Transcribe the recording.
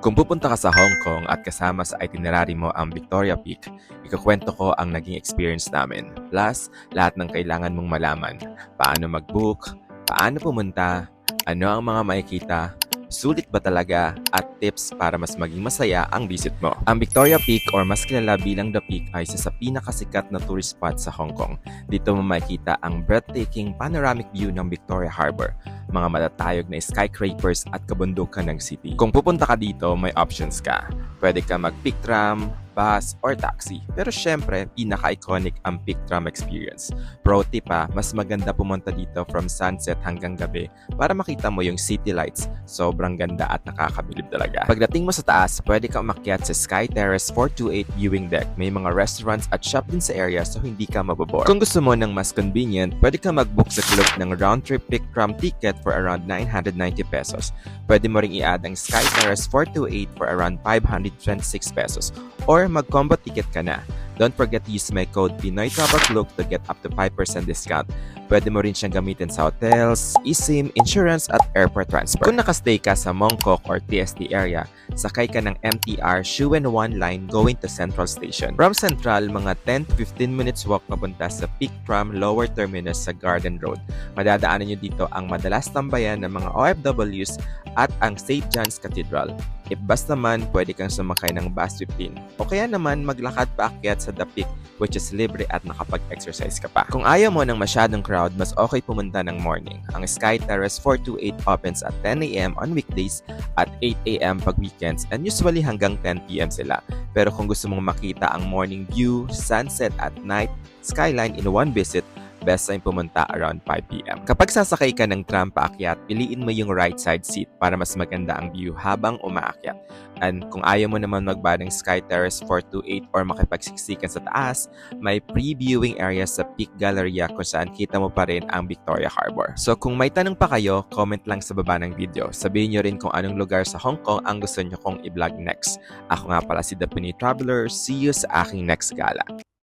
Kung pupunta ka sa Hong Kong at kasama sa itinerary mo ang Victoria Peak, ikukwento ko ang naging experience namin. Plus, lahat ng kailangan mong malaman. Paano mag-book, paano pumunta, ano ang mga makikita, sulit ba talaga, at tips para mas maging masaya ang visit mo. Ang Victoria Peak or mas kilala bilang The Peak ay isa sa pinakasikat na tourist spot sa Hong Kong. Dito mo makikita ang breathtaking panoramic view ng Victoria Harbor, mga matatayog na skyscrapers at kabundukan ng city. Kung pupunta ka dito, may options ka. Pwede ka mag-pick tram, bus, or taxi. Pero syempre, pinaka-iconic ang pick tram experience. Pro tip mas maganda pumunta dito from sunset hanggang gabi para makita mo yung city lights. Sobrang ganda at nakakabilib talaga. Pagdating mo sa taas, pwede ka umakyat sa Sky Terrace 428 viewing deck. May mga restaurants at shop din sa area so hindi ka mabobore. Kung gusto mo ng mas convenient, pwede ka mag-book sa Klook ng round-trip pick tram ticket for around 990 pesos. Pwede mo ring i-add ang Sky Terrace 428 for around 526 pesos. Or mag-combo ticket ka na. Don't forget to use my code PinoyTravelCloak to get up to 5% discount. Pwede mo rin siyang gamitin sa hotels, eSIM, insurance at airport transfer. Kung nakastay ka sa Mong Kok or TST area, sakay ka ng MTR Shuen 1 line going to Central Station. From Central, mga 10 to 15 minutes walk papunta sa Peak Tram Lower Terminus sa Garden Road. Madadaanan nyo dito ang madalas tambayan ng mga OFWs at ang St. John's Cathedral. If bus naman, pwede kang sumakay ng bus 15. O kaya naman maglakad paakyat sa The Peak, which is libre at nakapag-exercise ka pa. Kung ayaw mo ng masyadong crowd, mas okay pumunta ng morning. Ang Sky Terrace 428 opens at 10 a.m. on weekdays at 8 a.m. pag weekends and usually hanggang 10 p.m. sila. Pero kung gusto mong makita ang morning view, sunset at night, skyline in one visit, best time pumunta around 5 p.m. Kapag sasakay ka ng tram paakyat, piliin mo yung right side seat para mas maganda ang view habang umaakyat. And kung ayaw mo naman magba ng Sky Terrace 428 or makipagsiksikan sa taas, may pre-viewing area sa Peak Galleria kung saan kita mo pa rin ang Victoria Harbor. So kung may tanong pa kayo, comment lang sa baba ng video. Sabihin nyo rin kung anong lugar sa Hong Kong ang gusto nyo kong i-vlog next. Ako nga pala si The Pinoy Traveler. See you sa aking next gala.